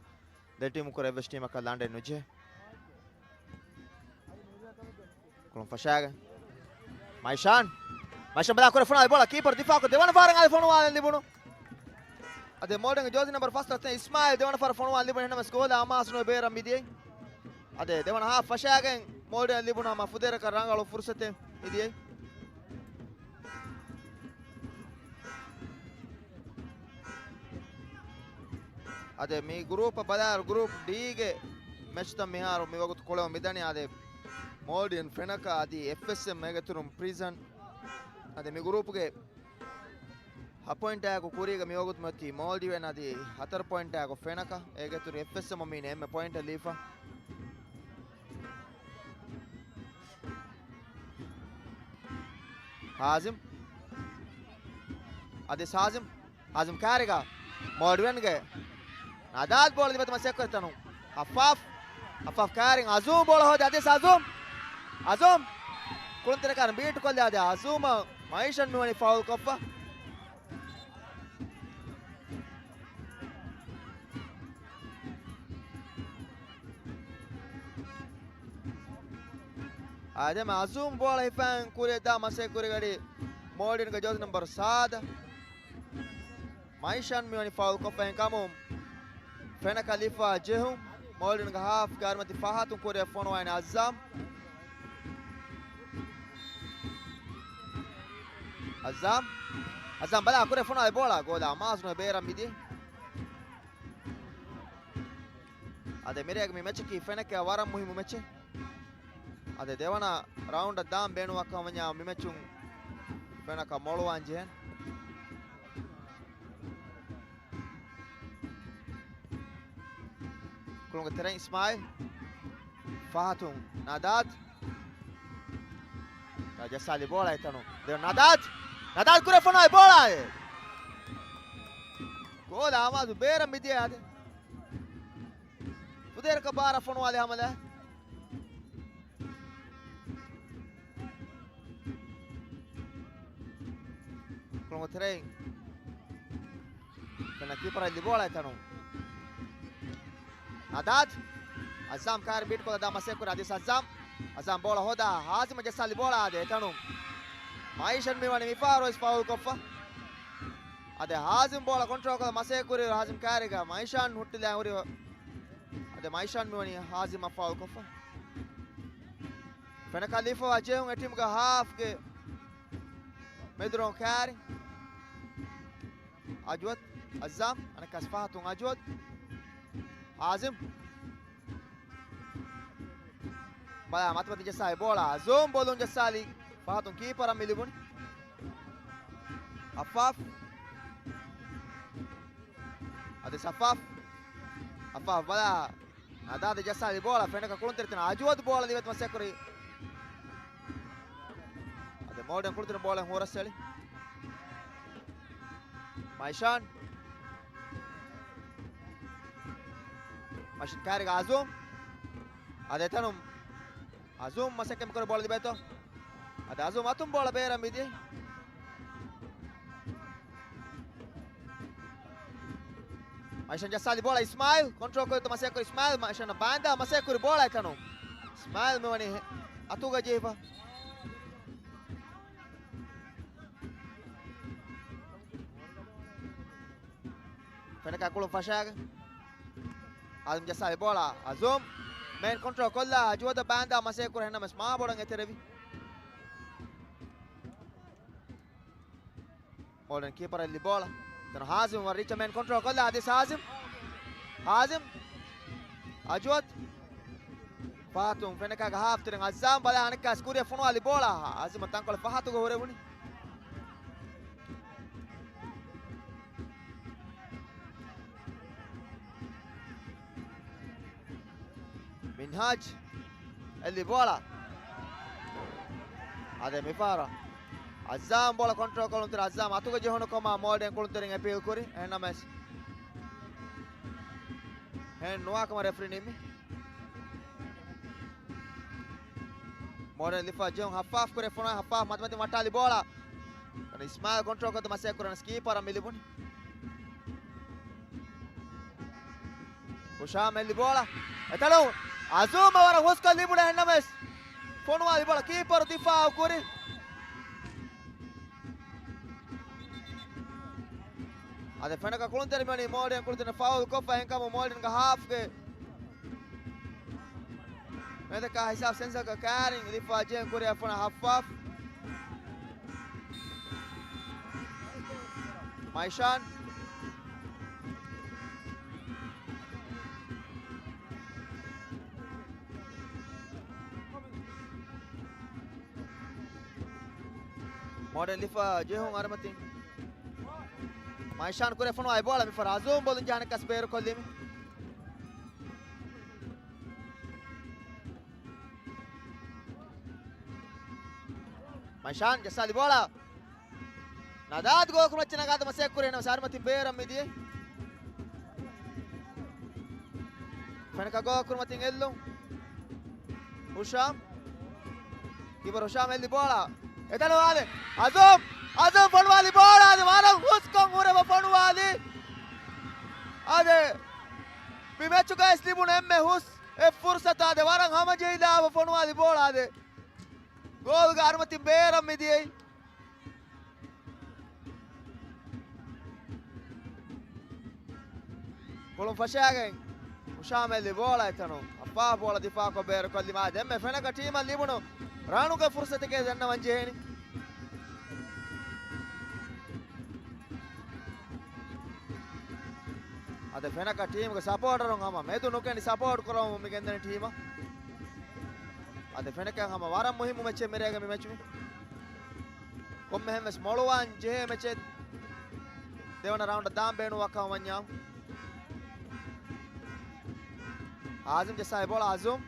දෙටීම් කුර එවස් ටීම් එක ලන්ඩන් නුජේ කොලම් ෆෂාග මයිෂාන් බලා කර ෆුනා බෝලා කීපර් දිෆා කර දෙවන ෆාරන් ආලි ෆොනවා ලිබුණු අද මෝල්ඩන් ජෝසි නම්බර් 1 රත්න ඉස්මායිල් දෙවන ෆාර ෆොනවා ලිබුණු එනම ස්කෝද ආමාස්නෝ බේරම් මිදියේ අද දෙවන half ෆෂාගෙන් මෝල්ඩන් ලිබුණා මෆුදේර කරංගලු ෆුර්සතෙන් මිදියේ අද මේ ගෲප් බදාර ගෲප් D ගේ මැච් තම මෙහාර මේ වගුත් කොළව මිදණි අද මෝල්ඩියන් ෆෙනක আদি FSM එකතුරුම් ප්‍රිසන් අද මේ ගෲප් ගේ 6 පොයින්ට් එකක කුරීග මේ වගුත් මැති මෝල්ඩියන් අදී 4 පොයින්ට් එකක ෆෙනක ඒකතුරු FSM මිනේ එම පොයින්ට් ලීෆා हाजिम आदेश हाजिम करेगा मॉडर्न गए नादाद बॉल दिबत मसे करता हूं अफाफ करेंगे अजूम बॉल हो जाते अजूम कौन तेरे कारण बीट को ले आ अजूम महेशन में फाउल कप्पा आदे में अजूम बॉल है फैन कुरे दा मसे कुरे गड़ी मॉडर्न का जोस नंबर 7 माइशान में वाली फाउल को फैन कामो फैन खलीफा जेहू मॉडर्न का हाफ कारमती फहात कुरे फोन वाइन अज़ाम बला कुरे फोन वाइन बोला गोला मास नो बेरा मिदी आदे मेरे एक मैच की फैन के वारम मुहिम मैच अदे देवना राउंड दाम बेनु अकमन्या मिमेचुं फेनका मोळवांजेन कुलंग तेरे इस्माइल फातुं नादाद राजा साली बोला इतनो दे नादाद कुरे फोन आई बोला है गोल आवाज बेर मिदी आदे उधर का बारा फोन वाले हमले Kulungu tereng kena kiper di bola itanu Nadad Azam kar beat ko da mase kur adis Azam bola hoda Hazim jasa li bola ade itanu Maishan me wani mifaro is foul kofa ade Hazim bola control ko mase kur Hazim karega Maishan huttila uri ade Maishan me wani Hazim foul kofa Fena Khalifa ajehun etim ka half ke Medron kari أجود الزام أنا كسفهتون أجود عازم بلا ما تبغى تجسالي بولا زوم بولون جسالي فهتون كيبر أميلبون أفاف هذا سفاف أفاف بلا هذا تجسالي بولا فينك كلون ترتنا أجود بولا دي بيت مسكري هذا مودن كلون ترتنا بولا هو رسالي माइशान करेगा assume अदे तनु assume मसे केम करे ball दिबे तो अदे assume अतुम ball बेरा मिदी माइशान जसाली ball Ismail control करे तो मसे करे इस्माइल माइशान बांदा मसे करे बॉल है तनु इस्माइल में वनी अतुगा जेफा فنكا كلهم فشاق عزم جسالي بولا عزوم مين كنترول كلها جوده باندا ما سيكون هنا مس ما بولن يتربي بولن كيبر اللي بولا تن حازم وريتش مين كنترول كلها هذه حازم اجود فاتون فنكا هاف ترن عزام بلا انك اسكوريا فنو اللي بولا عزم تنقل فاتو غوربوني منهاج اللي بولا هذا مفارا عزام بولا كنترول كولون تر عزام اتوغا جهونو كما مودن كولون ترين ابيل كوري هنا مس هن نوا كما ريفري نيمي Modern lifa jehun Hafaf kure fona Hafaf matmati matali bola. Dan Ismail control kota masih kurang skipper milibun. Usham melli bola. Etalu Azuma wara huska libuda hennames. Fonwa bola keeper difa kuri. Ade fenaka kuluntere mani Modern kuluntere foul kofa henkamu Modern ka half ke. Mete ka hisab sensa ka carrying difa jen kuri afona Hafaf. Maishan Modern lifa jehun armatin Maishan kure fonu ay bola mi farazum bolun jahane kas beru kollimi Maishan jasali bola Nadad go kuma china gata masek kure na sarmatin beram midie Fenaka go kuma tin ellu Usham Kibar Usham elli bola Etalu ade Azum Fonwali bola ade warang huskong ureba Fonwali ade bimechu ka slibun emme hus e fursat ade warang hama jeida Fonwali bola ade gol ga armatin beram midie Bolon fashagen Usham elli bola etanu appa bola difa ko beru kolli ma emme fenaka team al libunu Ranu ka fursat ke janna manjeheni Ade fenaka team ka supporter ngama medu nokeni support koramu mi gendeni team Ade fenaka ngama waram muhimu match merega mi match mi komme hemmes moluwan je match devana round dam benu wakam wanyam Azim jasai bola Azim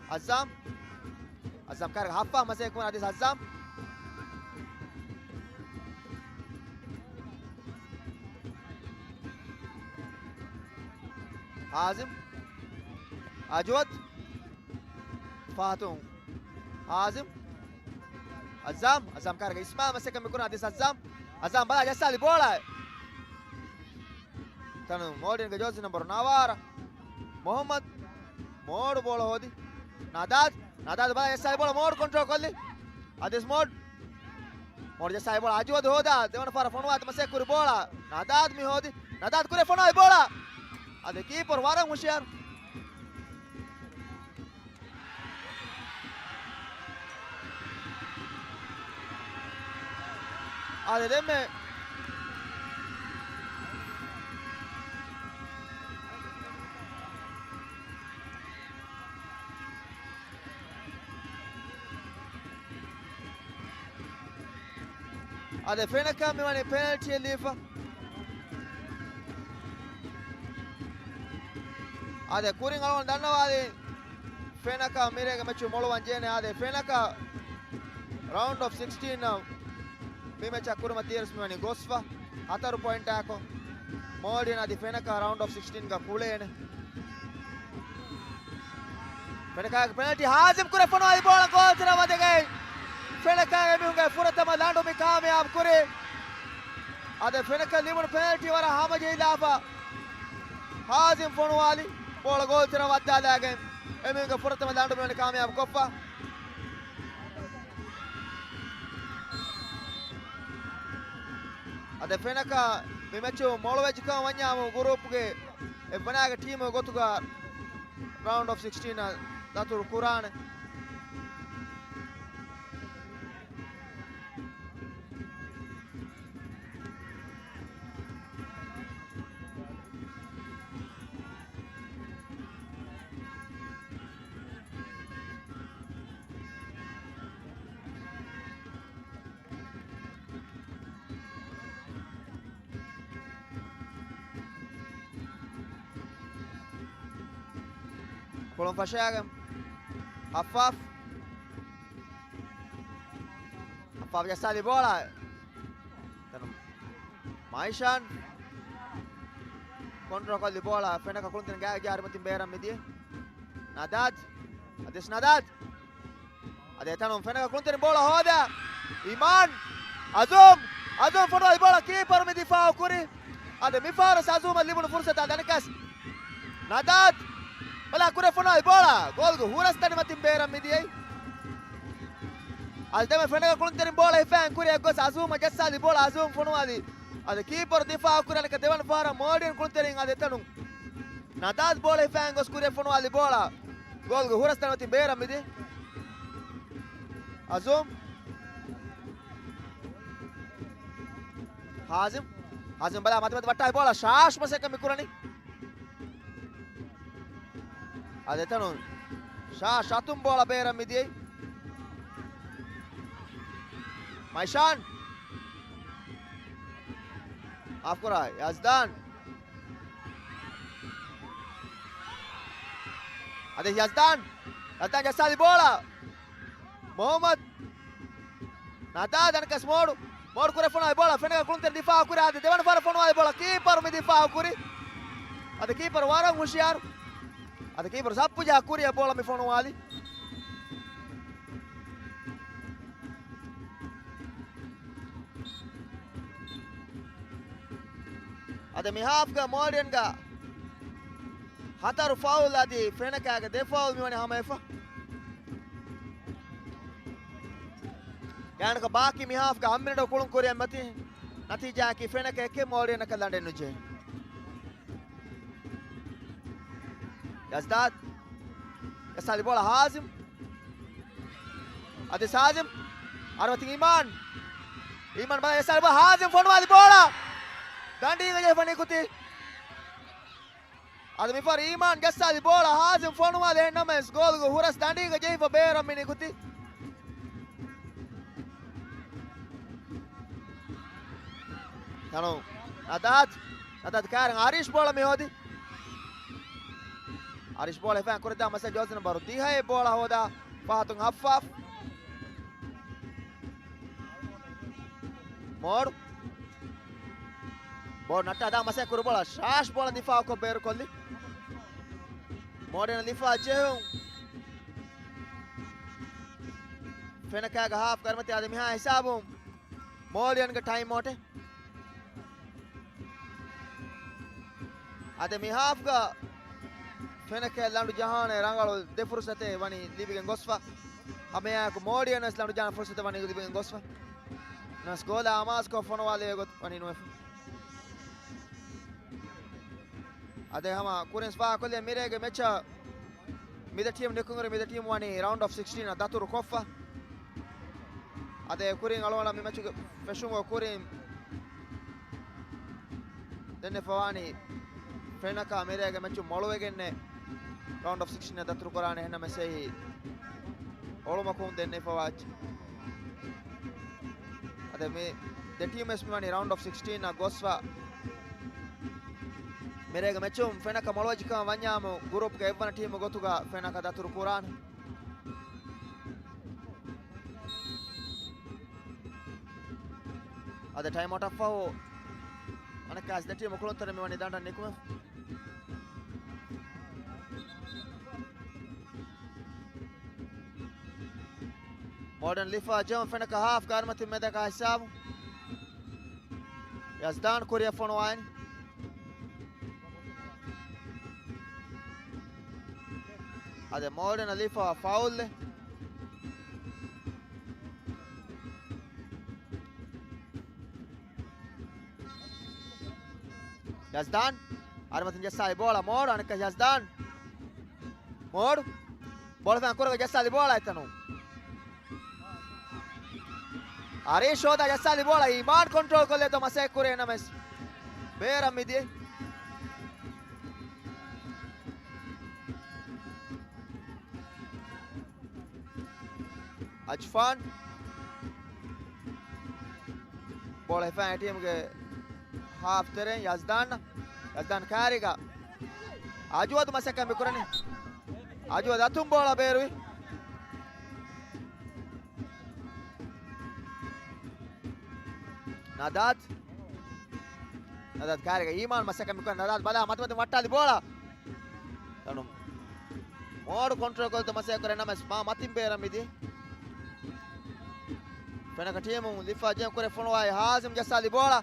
Azam kar haffa masek kun adis Azam Azim Ajwad Fatung Azim Azam kar Ismail masek kun adis Azam bala jasali bola Tanu Modern ke josi number Nawara Muhammad Mod bola hodi Nadad bala jasai bola Mod control kolli Adis Mod jasai bola Ajwad hoda devana para fonwa masek kuri bola Nadad mi hodi Nadad kure fonwa bola Ade keeper warang hushiyar Ade demme Ade fenaka mi mani penalty lifa Ade kuring alon dannawadi fenaka mirega matchu moluwan jene ade fenaka round of 16 mi match kuruma tiers mi mani gosfa 4 point ako Modern adi fenaka round of 16 ga kulene fenaka penalty Hazim kure fono adi bola goal tira wadege fenaka mi unge furatama lando mi kamyab kure ade fenaka limun penalty wara hama jeilafa Hazim fono wali bola goal tira wadda lage emi unge furatama lando mi kamyab koppa ade fenaka mi matchu molweji ka wanyamu group ge e banaga team gotuga round of 16 datur kurane Kolom Fashagam Affaf jasa di bola Maishan kontrol kali bola fenaka kuluntin gaya jari matin beram media Nadad Adis Nadad. Ade tanum fenaka kunterin bola hoda. Iman. Azum. Azum fono di bola keeper mi difaa kuri. Ade mi faras Azum libunu fursata danakas. Nadad. Bala kure fono di bola. Gol go hurastani matin beram mi diyai. Aldeme fenaka kunterin bola ifan kuri agos Azum jassa di bola Azum fono adi. Ade keeper difaa kuri alaka devan fara modern kunterin ade tanum. Nadad bola ifan gos kure fono di bola. Gol go hurastani matin beram mi di. Azum. Hazim. Hazim bala mati wattai bola shash maseka mikurani. Ade tanun. Shash atum bola beram midiyai. Maishan. Afkura Yazdan. Ade Yazdan. Yazdan jassa di bola. Mohammad Nadad anakas modu kure fono bola fenaka kunter difaa kuri ade devan fara fono bola keeper mi difaa kuri ade keeper waran hushiyar ade keeper sappu ja kuri bola mi fono ali ade mi half ga modern ga hataru foul adi fenaka ga de foul mi wani hama efa यान का बाकी मिहाफ का हमने डोकुलुं Korea मती नतीजा की फेना के के मोड़े न कलंडे नुजे याज़दाद यसाली बोला हाजिम अदिस हाजिम आरवती ईमान बड़ा यसाली बोला हाजिम फोन वाली बोला दांडी गजे फनी कुती आदमी पर ईमान यसाली बोला हाजिम फोन वाले नमेस गोल गो हुरस दांडी गजे फबेर मिनी कुती Tano, Nadad käärin Arish bola mi hodi. Arish bola fan korida masa jozna baru diha bola hoda pahatung haffaf. Mor natta da masa kuru bola shash bola difa ko beru kolli. Mor na difa jehun. Fena kaga half karmati adami ha hisabum. Morian ka time mote. ade mi half ga fenake landu jahane rangalu de fursate wani libigen gosfa ameya ko modianas landu jahane fursate wani libigen gosfa nas gola amas ko fono wale got wani no ade hama kurens ba kolle mirege mecha mida team nekungre mida team wani round of 16 daturu koffa ade kurin alwana mi mechu feshungo kurin denne fawani Fenaka America match Molowegenne round of 16 datru korane henna mesehi olumakun denne fawach ade me the team is mani round of 16 na goswa merega matchum Fenaka Molowajika wanyamu group ga evana team gotuga Fenaka datru korane ade time out of fawo anakas the team okolontere me wani danda nikuma Modern Lifa jam fenaka half garmati medaka hisabu Yazdan Korea fono wine ade Modern Lifa foul Yazdan armatin jassa bola mod anaka Yazdan mod bola fan koraga jassa bola itanu Arish hoda jassa bola Iman control kolle to masek kure names beram midie Ajfan bola fan team ge half terrain Yazdan kariga Ajuad masaka mikurani Ajuad atum bola berui Nadad kariga Iman masaka mikurani Nadad bala matmati wattali bola tanum Modu control kolta masaya kore namas ma matin beram midi. Fenaka timu lifa jam kore fono ay Hazim Jassali bola.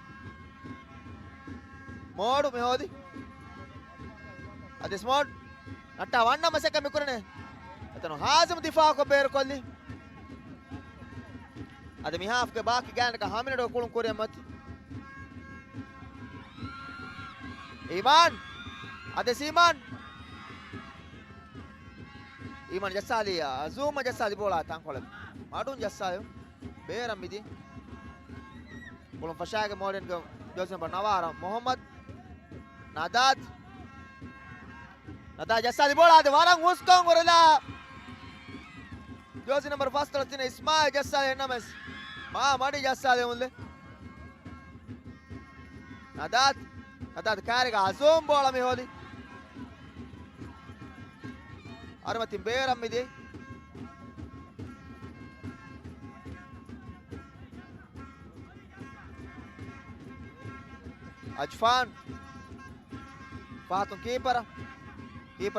Modu me hodi. Adis mod. Natta wanna masaka me korene. Atano Hazim difa ko bear kolli. Ade mi half ke baaki gaana ka hamina do kulun kore mati. Iman. Ade Siman. Iman Jassali Azuma Jassali bola tan kole. Madun Jassali beram midi. Kulun fashage modern go jose number Nawara Muhammad Nadat Jassali bola ade warang huskong gorela. Jose number first latina Ismail Jassali namas. Ma madi Jassali unle. Nadat kariga Azum bola me hodi. Armatin beram midi. Ajfan Fahatun keeper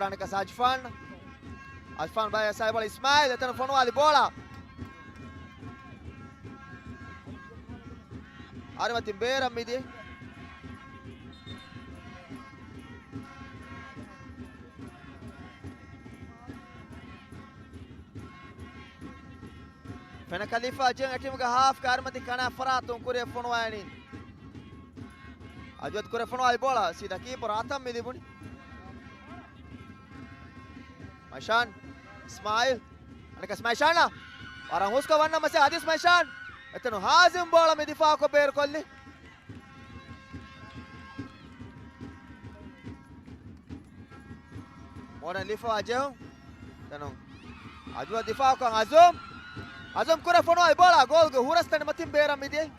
anika sa Ajfan vai sai bola Ismail tentando fono ali bola Armatin beram midi. Fena Khalifa jeng tim ga half ka Armatin kana Faratun kure fono ani Ajwad kore fono ay bola sida keeper atam midi buni Maishan Ismail anika Maishana warang huska wanna mase Hadis Maishan etano Hazim bola me difa ko bear kolli Moran lifa ajeu tano Ajwad difa ko Azum kore fono ay bola gol go hurastan matim beram midi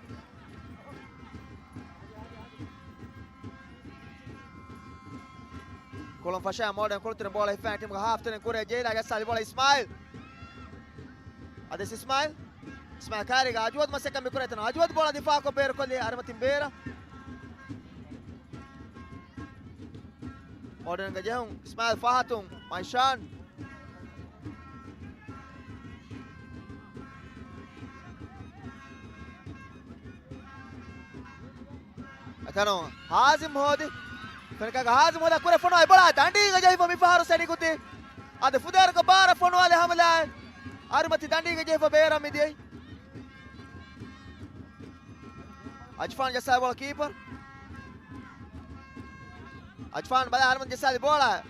Kolon fasha modern kultren bola i fan tim ga half tenen kore jela Jassali bola Ismail Ades Ismail kariga Ajwad maseka mi kore tano Ajwad bola difa ko bear kolli Armatin beara modern ga jehun Ismail Fahatun Maishan atano Hazim hodi Fenaka Hazim hoda kore fono ay bola dandi ga jehfa mi faharu seni guti ade fudar ko bara fono ale hamla Armati dandi ga jehfa beram midi Ajfan Jassali bola keeper Ajfan bala Armati Jassali bola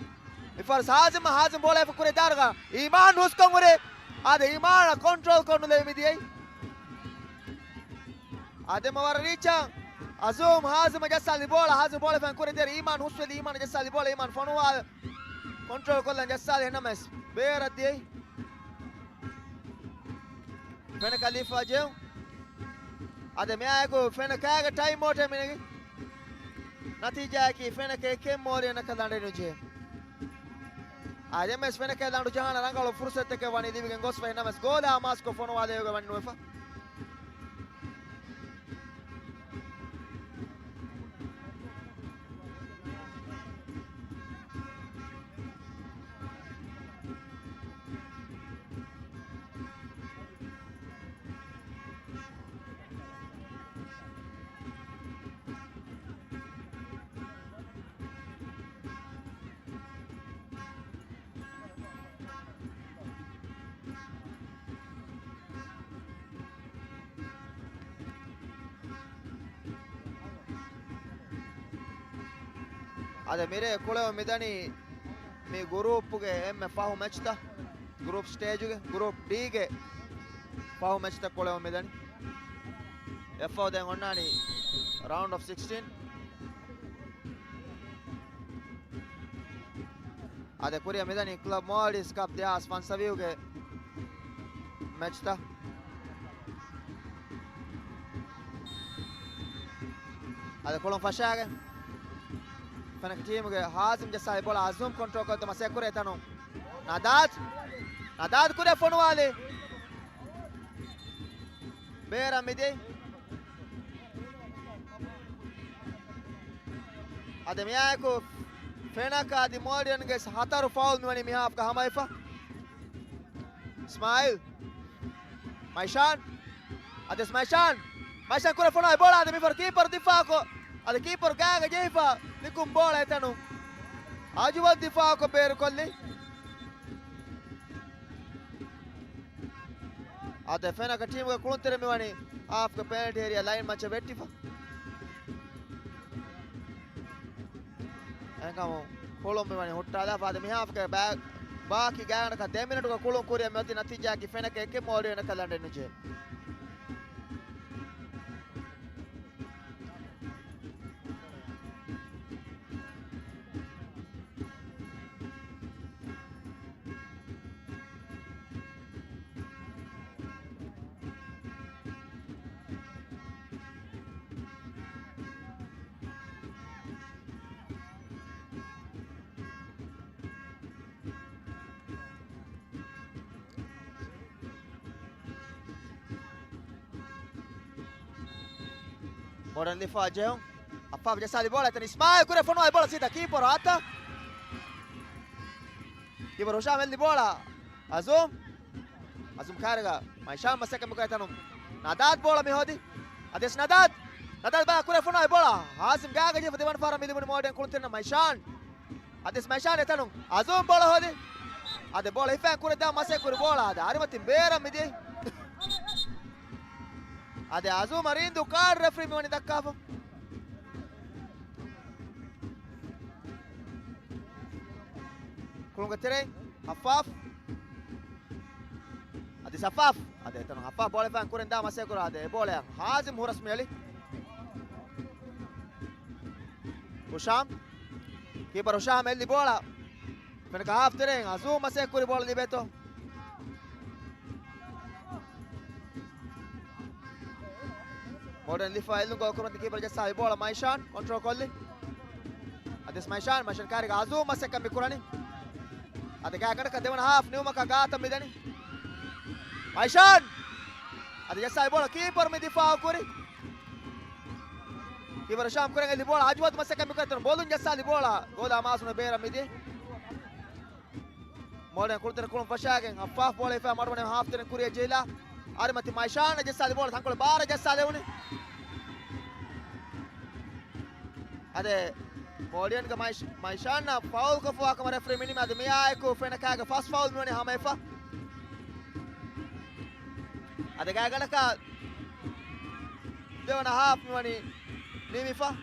mi faharu Hazim bola fa kore darga Iman huskong ore ade Iman control konu le midi ade mawar richa Azum Hazim Jassali bola fan kore der Iman husweli Iman Jassali bola Iman fonual control kollan Jassali namas berat dei Fena Khalifa jeu ade me ago fena kaga time out minegi natija ki fena ke mori na kadande no je ade mes fena ke landu jahana rangalo fursat ke wani divigen gos fa namas gola masko fonual ego wani nofa ade mire koleo medani me group ge emme fahu match ta group stage ge group D ge fahu match ta koleo medani FO den onnani round of 16 ade Korea medani club Maldives cup de as fansaviu ge match ta ade kolon fashage Fenaka team ge Hazim Jassali bola Azum control kolta masek kore tano Nadat kure fono wale beram midi ade miyako Fenaka the Moldian gets hataru foul me mi half ka hamaifa. Ismail. Maishan. Ades Maishan. Maishan kure fona bola ade mi for keeper difa ko. Ade keeper gaga jeifa nikum bola etanu. Ajuwat difa ko beru kolli. Ade Fenaka team ga kuluntere me wani half ka penalty area line macha vettifa. Engamo Colombe wani hottada paade mi half ka bag बाकी gang का 10 minute का कुलों Korea में होती नतीजा की फेना के मोड़े न कलंडे नुचे Modern Lifa Jeong. Apa biasa di bola tenis Ismail kure fono ai bola sita keeper hata. Keeper Hisham di bola. Azum kharega. Maishan masaka muka tanum. Nadat bola mi hodi. Ades Nadat ba kure fono ai bola. Hasim gaga je fadiwan fara mi di modern kulunterna Maishan. Ades Maishan tanum. Azum bola hodi. Ade bola ifan kure da masaka kure bola ada. Arimatin bera mi di. Ade Azum Marindu card referee me dakkava. Kulunga tere Hafaf. Ade Safaf. Ade tano Hafaf bola fan kuren da masai kura ade bola Hazim Horas me ali. Hisham. Keeper Hisham eli bola. Fenaka half tere Azum masai kuri bola di beto. Modern Lifa ilungo kurunti keeper jasa bola Maishan control kolli. Ades Maishan kariga Azum masaka mikurani. Ade gaga ka devana half newma ka gata midani. Maishan ade jasa bola keeper me difa kuri. Keeper Sham kuranga di bola Ajwat masaka mikurani bolun jasa di bola goda masuna bera midi. Modern kulter kulum fashagen half bola ifa marwane half tene kuriya jela. Arimati Maishan jasa di bola thankol bara jasa lewuni. Ade Modian ka Maishan na foul ko fuwa ka referee minima ade miya ko Fenaka ka first foul me hamefa. Ade gaga ka devana half me nimifa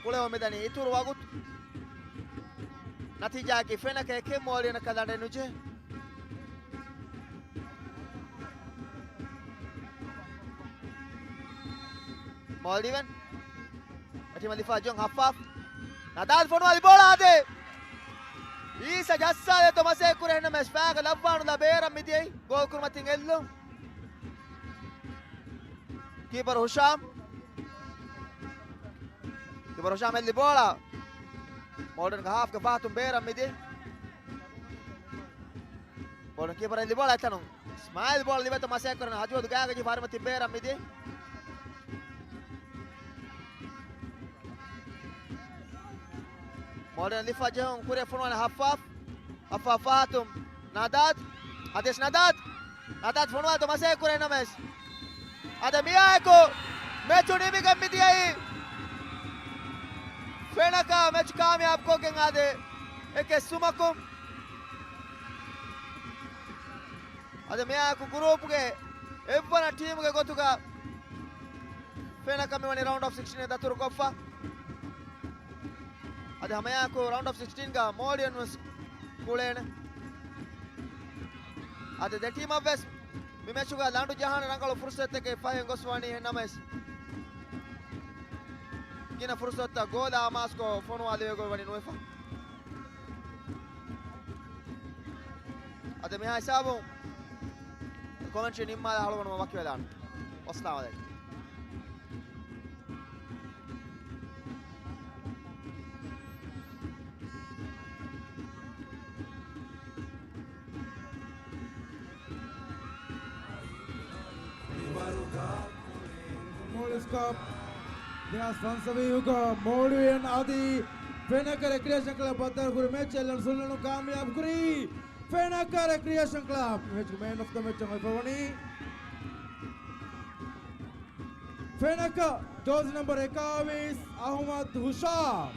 kule medani ituru wagut natija ki Fenaka ke Modian ka lande nuje. Maldiven Ati Malifa Jong Hafaf Nadal fono di bola ade Isa jassa to mase kurena mes faga lavvanu la bera midiyai gol kurmatin ello Keeper Hisham elli bola Modern ka half ka fatum bera midiyai Modern keeper elli bola tanum Ismail bola di beto mase kurena hajud gaga ji farmati bera midiyai Modern Lifa Jehong kure fono na Hafaf Fatum Nadat Ades Nadat fono to masai kure na mes Ada miya ko mechu nimi gamiti ai Fenaka match कामयाब को के ngade eke sumakum Ada miya ko group ke evvana team ke gotuga Fenaka me wani round of 16 da tur kopfa Ade hamaya ko round of 16 ka Modian was kulena Ade the team of West Mimechuga Landu Jahan Rangalo Fursat ke Fahen Goswani names Gina Fursat Goda Masko Fono Alego Vani Nuefa Ade miha sabu commentary nimma halwan wakiwalan Assalamu alaikum Cup. Deras fansaviuga Modian Adi Fenaka Recreation Club Badal Kuri match එල්ලන සුළුණු කාමයාබ කුරි Fenaka Recreation Club match man of the match තමයි පවණි Fenaka jersey number 21 Ahmad Husham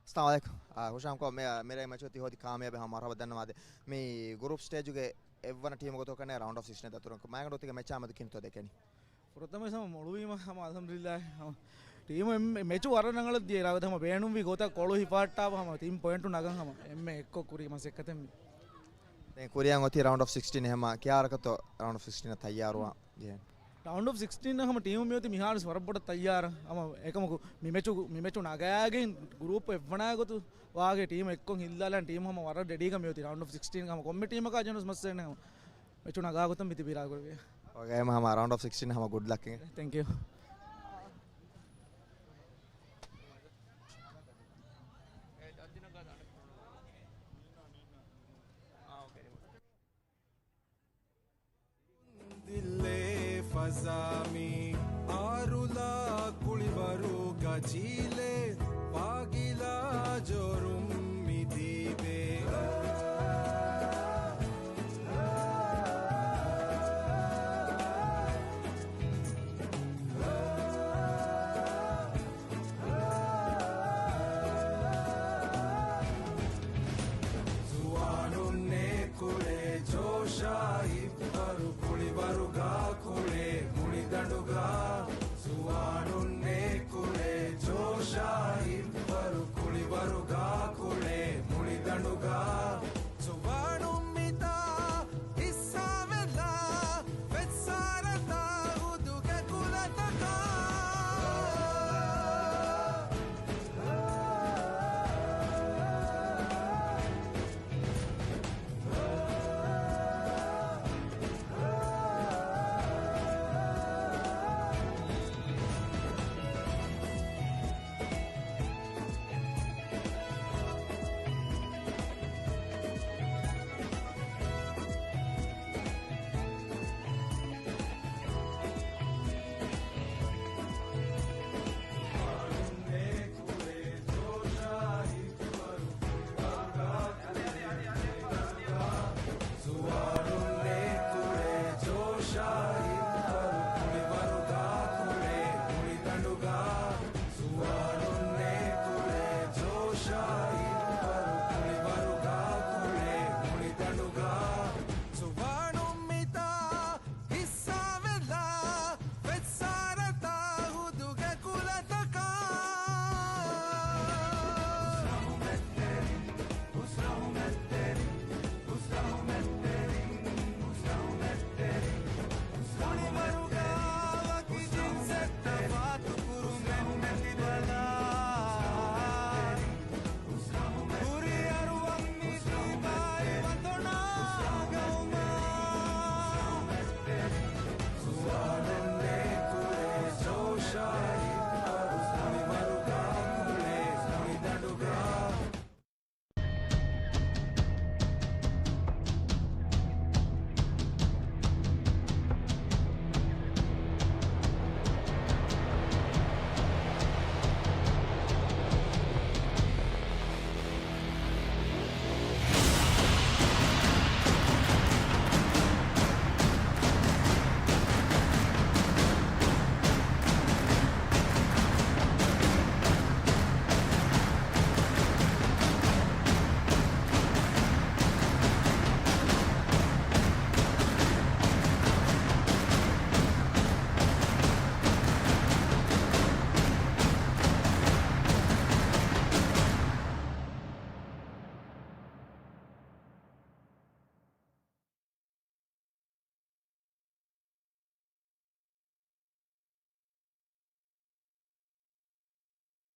अस्सलाम वालेकुम खुशाम को मेरे match होती होती कामयाब हम मरहबा धन्यवाद मी ग्रुप स्टेज ಗೆ ಎವ್ವನ ಟೀಮ್ ಗೊತ್ತು ಕನೆ ರೌಂಡ್ ಆಫ್ 16 ದತುರಂಕ ಮಾಯಂಗ ಒತ್ತಿಗೆ ಮ್ಯಾಚ್ ಆಮದು ಕಿಂತೋ ದೇಕೇನಿ ಪ್ರಥಮ ಸಮ ಮೊಳುವಿಮ ಹಮ ಅಲ್ಹಮ್ದುಲಿಲ್ಲಾಹ್ ಟೀಮ್ ಮ್ಯಾಚ್ ವರ ನಂಗಳ ದಿರಾವದ ಹಮ ಬೇಣುಂ ವಿ ಗೋತಾ ಕೊಳು ಹಿಪಾಟ್ಟಾವ ಹಮ ಟೀಮ್ ಪಾಯಿಂಟ್ ನಗಂ ಹಮ ಎಮ್ಮೆ ಎಕ್ಕೋ ಕುರಿ ಮ ಸೆಕ್ಕತೆಂ ನೆ ಕುರಿಯಂ ಒತಿ ರೌಂಡ್ ಆಫ್ 16 ಹಮ ಕ್ಯಾರಕತೋ ರೌಂಡ್ ಆಫ್ 16 ತಯ್ಯಾರುವ ಜೆ ರೌಂಡ್ ಆಫ್ 16 ಹಮ ಟೀಮ್ ಮೇತಿ ಮಿಹಾರ್ ಸ್ವರಬಡ ತಯ್ಯಾರ ಹಮ ಏಕಮಕು ಮಿಮೆಚು ನಗಾಗೆ ಗ್ರೂಪ್ ಎವ್ವನಾ ಗೊತ್ತು ವಾಗೆ ಟೀಮ್ ಎಕ್ಕೊಂ ಹಿಲ್ಲಾಲನ್ ಟೀಮ್ ಹಮ ವರ ಡೆಡಿಗ ಮೇತಿ ರೌಂಡ್ ಆಫ್ 16 ಹಮ ಕೊಮ್ಮೆ ಟೀಮ್ ಕಾ ಜನಸ್ ಮಸ್ಸೆನೆ ಮೆಚು ನಗಾ ಗೊತ್ತು ಮಿತಿ ಬಿರಾ ಗೊವೆ ಓಕೆ ಹಮ ರೌಂಡ್ ಆಫ್ 16 ಹಮ ಗುಡ್ ಲಕ್ ಥ್ಯಾಂಕ್ ಯು दिले फजामी आरुला कुळिबरू गजी